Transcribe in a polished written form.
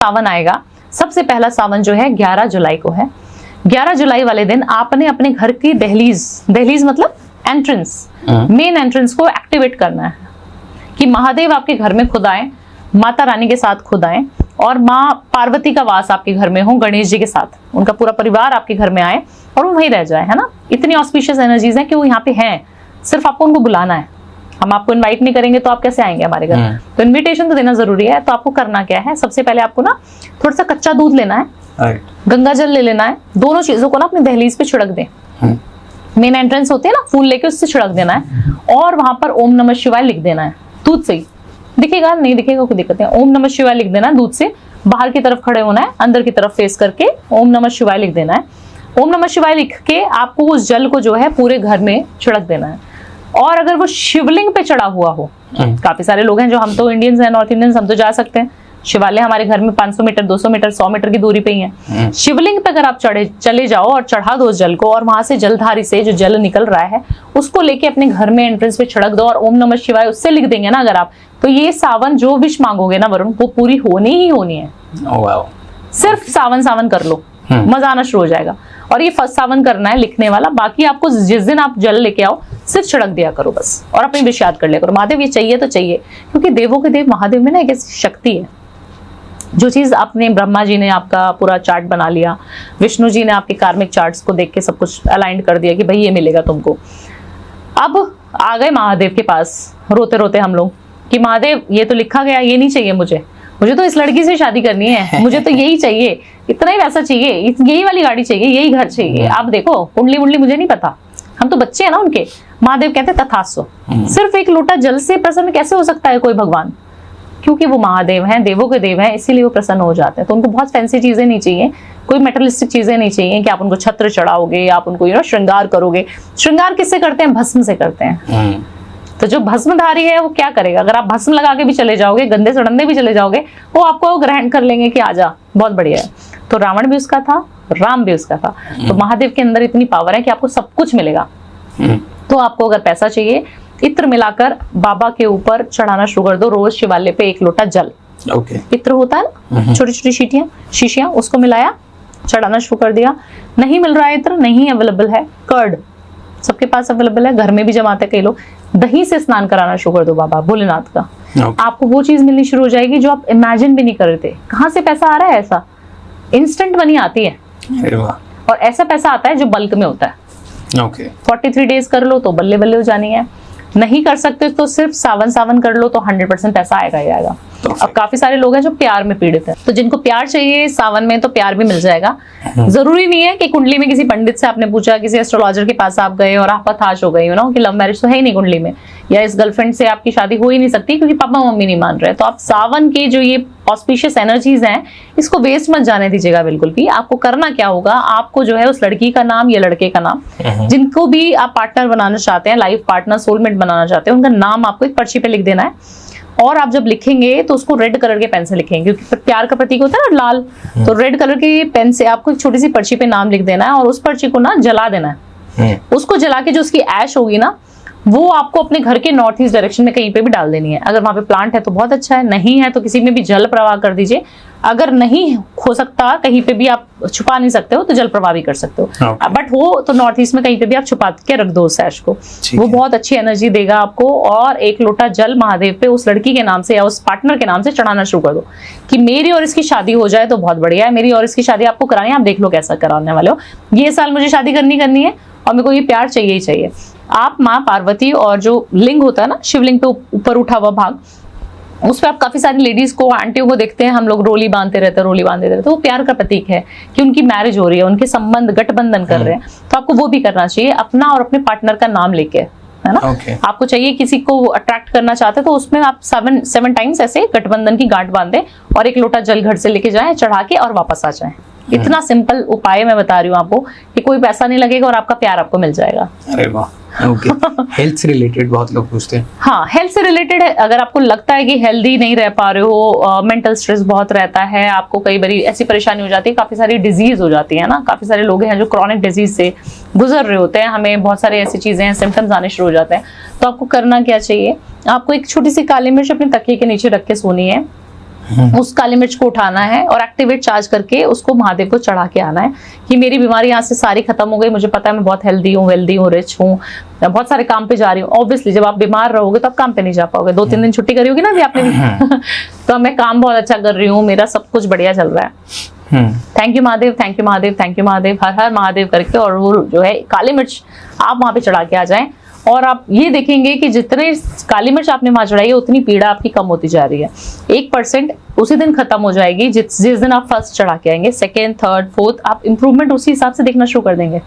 सावन आएगा, सबसे पहला सावन जो है 11 जुलाई को है। 11 जुलाई वाले दिन आपने अपने घर की दहलीज मतलब एंट्रेंस, मेन एंट्रेंस को एक्टिवेट करना है कि महादेव आपके घर में खुद आए, माता रानी के साथ खुद आए और माँ पार्वती का वास आपके घर में हो, गणेश जी के साथ उनका पूरा परिवार आपके घर में आए और वो वहीं रह जाए, है ना। इतनी ऑस्पिशियस एनर्जीज हैं कि वो यहाँ पे हैं, सिर्फ आपको उनको बुलाना है। हम आपको इनवाइट नहीं करेंगे तो आप कैसे आएंगे हमारे घर? तो इनविटेशन तो देना जरूरी है। तो आपको करना क्या है, सबसे पहले आपको ना थोड़ा सा कच्चा दूध लेना है, गंगा जल ले लेना है, दोनों चीजों को ना अपनी दहलीज पे छिड़क दें। मेन एंट्रेंस होती है ना, फूल लेके उससे छिड़क देना है और वहां पर ओम नमः शिवाय लिख देना है दूध से ही। दिखेगा नहीं दिखेगा कोई दिक्कत नहीं, ओम नमः शिवाय लिख देना है दूध से। बाहर की तरफ खड़े होना है, अंदर की तरफ फेस करके ओम नमः शिवाय लिख देना है। ओम नमः शिवाय लिख के आपको उस जल को जो है पूरे घर में छिड़क देना है। और अगर वो शिवलिंग पे चढ़ा हुआ हो, काफी सारे लोग हैं जो, हम तो इंडियंस हैं, नॉर्थ इंडियंस, हम तो जा सकते हैं, शिवालय हमारे घर में 500 मीटर 200 मीटर 100 मीटर की दूरी पे ही है। शिवलिंग पे अगर आप चले जाओ और चढ़ा दो उस जल को और वहां से जलधारी से जो जल निकल रहा है उसको लेके अपने घर में एंट्रेंस पे छिड़क दो और ओम नमः शिवाय उससे लिख देंगे ना अगर आप, तो ये सावन जो विश मांगोगे ना वरुण, वो पूरी होनी ही होनी है। सिर्फ सावन कर लो, मजा आना शुरू हो जाएगा। और ये फर्स्ट सावन करना है लिखने वाला, बाकी आपको जिस दिन आप जल लेके आओ सिर्फ छिड़क दिया करो बस, और अपनी विश याद कर लिया करो, महादेव ये चाहिए तो चाहिए। क्योंकि देवों के देव महादेव में ना एक ऐसी शक्ति है, जो चीज आपने, ब्रह्मा जी ने आपका पूरा चार्ट बना लिया, विष्णु जी ने आपके कार्मिक चार्ट्स को देख के सब कुछ अलाइन कर दिया कि भाई ये मिलेगा तुमको। अब आ गए महादेव के पास रोते रोते हम लोग कि महादेव ये तो लिखा गया, ये नहीं चाहिए मुझे तो इस लड़की से शादी करनी है, मुझे तो यही चाहिए, इतना ही पैसा चाहिए, यही वाली गाड़ी चाहिए, यही घर चाहिए। आप देखो कुंडली वुंडली मुझे नहीं पता, हम तो बच्चे हैं ना उनके। महादेव कहते तथास्तु। सिर्फ एक लोटा जल से प्रसन्न कैसे हो सकता है कोई भगवान? क्योंकि वो महादेव हैं, देवों के देव हैं, इसीलिए वो प्रसन्न हो जाते हैं। तो उनको बहुत फैंसी चीजें नहीं चाहिए, कोई मेटलिस्टिक चीजें नहीं चाहिए कि आप उनको छत्र चढ़ाओगे, आप उनको श्रृंगार करोगे। श्रृंगार किससे करते हैं? भस्म से करते हैं। तो जो भस्मधारी है वो क्या करेगा? अगर आप भस्म लगा के भी चले जाओगे, गंदे सड़ंदे भी चले जाओगे, वो आपको ग्रहण कर लेंगे कि आजा, बहुत बढ़िया है। तो रावण भी उसका था, राम भी उसका था। तो महादेव के अंदर इतनी पावर है कि आपको सब कुछ मिलेगा। तो आपको अगर पैसा चाहिए, इत्र मिलाकर बाबा के ऊपर चढ़ाना शुरू कर दो रोज शिवालय पे 1 लोटा जल। इत्र होता है ना, छोटी छोटी शीशियां, उसको मिलाया, चढ़ाना शुरू कर दिया। नहीं मिल रहा है इत्र, नहीं अवेलेबल है, कर्ड सबके पास अवेलेबल है, घर में भी जमाते हैं कई लोग, दही से स्नान कराना शुरू कर दो बाबा भोलेनाथ का। आपको वो चीज मिलनी शुरू हो जाएगी जो आप इमेजिन भी नहीं कर रहे थे। कहाँ से पैसा आ रहा है? ऐसा इंस्टेंट मनी आती है, और ऐसा पैसा आता है जो बल्क में होता है। 43 डेज कर लो तो बल्ले बल्ले हो जानी है। नहीं कर सकते तो सिर्फ सावन कर लो तो 100% पैसा आएगा ही आएगा। अब काफी सारे लोग हैं जो प्यार में पीड़ित हैं, तो जिनको प्यार चाहिए सावन में तो प्यार भी मिल जाएगा। जरूरी नहीं है कि कुंडली में किसी पंडित से आपने पूछा, किसी एस्ट्रोलॉजर के पास आप गए और आप हताश हो गई हो ना कि लव मैरिज तो है ही नहीं कुंडली में, या इस गर्लफ्रेंड से आपकी शादी हो ही नहीं सकती क्योंकि पापा मम्मी नहीं मान रहे। तो आप सावन की जो ये ऑस्पिशियस एनर्जीज हैं इसको वेस्ट मत जाने दीजिएगा बिल्कुल भी। आपको करना क्या होगा, आपको जो है उस लड़की का नाम या लड़के का नाम, जिनको भी आप पार्टनर बनाना चाहते हैं, लाइफ पार्टनर, सोलमेट बनाना चाहते हैं, उनका नाम आपको एक पर्ची पे लिख देना है। और आप जब लिखेंगे तो उसको रेड कलर के पेन से लिखेंगे, क्योंकि प्यार का प्रतीक होता है ना लाल। तो रेड कलर की पेन से आपको एक छोटी सी पर्ची पे नाम लिख देना है और उस पर्ची को ना जला देना है। उसको जला के जो उसकी ऐश होगी ना, वो आपको अपने घर के नॉर्थ ईस्ट डायरेक्शन में कहीं पे भी डाल देनी है। अगर वहां पे प्लांट है तो बहुत अच्छा है, नहीं है तो किसी में भी जल प्रवाह कर दीजिए। अगर नहीं हो सकता, कहीं पे भी आप छुपा नहीं सकते हो तो जल प्रवाह भी कर सकते हो। बट हो तो नॉर्थ ईस्ट में कहीं पे भी आप छुपा के रख दो उस ऐश को, वो बहुत अच्छी एनर्जी देगा आपको। और 1 लोटा जल महादेव पे उस लड़की के नाम से या उस पार्टनर के नाम से चढ़ाना शुरू कर दो कि मेरी और इसकी शादी हो जाए तो बहुत बढ़िया है। मेरी और इसकी शादी आपको करानी है, आप देख लो कैसा कराने वाले हो। ये साल मुझे शादी करनी है और मेरे को ये प्यार चाहिए ही चाहिए। आप माँ पार्वती और जो लिंग होता है ना, शिवलिंग पे ऊपर उठा हुआ भाग, उस पर आप काफी सारी लेडीज को, आंटियों को देखते हैं, हम लोग रोली बांधते रहते हैं। तो वो प्यार का प्रतीक है कि उनकी मैरिज हो रही है, उनके संबंध गठबंधन कर रहे हैं। तो आपको वो भी करना चाहिए, अपना और अपने पार्टनर का नाम लेके, है ना। आपको चाहिए किसी को अट्रैक्ट करना चाहते हैं तो उसमें आप 7 टाइम्स ऐसे गठबंधन की गांठ बांधे और 1 लोटा जल घर से लेके जाएं, चढ़ा के और वापस आ जाएं। इतना सिंपल उपाय मैं बता रही हूँ आपको कि कोई पैसा नहीं लगेगा और आपका प्यार आपको मिल जाएगा। अरे वाह। हेल्थ से रिलेटेड बहुत लोग पूछते हैं। हाँ, हेल्थ से रिलेटेड है। अगर आपको लगता है कि हेल्दी नहीं रह पा रहे हो, मेंटल स्ट्रेस बहुत रहता है, आपको कई बार ऐसी परेशानी हो जाती है, काफी सारी डिजीज हो जाती है ना, काफी सारे लोग हैं जो क्रॉनिक डिजीज से गुजर रहे होते हैं, हमें बहुत सारी ऐसी चीजें हैं, सिम्टम्स आने शुरू हो जाते हैं। तो आपको करना क्या चाहिए, आपको एक छोटी सी काली मिर्च अपने तकिए के नीचे रख के सोनी है उस काली मिर्च को उठाना है और एक्टिवेट चार्ज करके उसको महादेव को चढ़ा के आना है कि मेरी बीमारी यहाँ से सारी खत्म हो गई, मुझे पता है मैं बहुत हेल्दी हूँ, वेल्दी हूँ, रिच हूँ, मैं बहुत सारे काम पे जा रही हूँ। ऑब्वियसली जब आप बीमार रहोगे तो आप काम पे नहीं जा पाओगे, 2-3 दिन छुट्टी करी होगी ना अभी आपने भी तो मैं काम बहुत अच्छा कर रही हूँ, मेरा सब कुछ बढ़िया चल रहा है, thank you Mahadev, thank you Mahadev, thank you Mahadev, Har Har Mahadev करके, और वो जो है काली मिर्च आप वहां पे चढ़ा के आ जाएं। और आप ये देखेंगे कि जितने काली मिर्च आपने वहां चढ़ाई है उतनी पीड़ा आपकी कम होती जा रही है। 1% उसी दिन खत्म हो जाएगी जिस दिन आप फर्स्ट चढ़ा के आएंगे, सेकेंड, थर्ड, फोर्थ, आप इंप्रूवमेंट उसी हिसाब से देखना शुरू कर देंगे।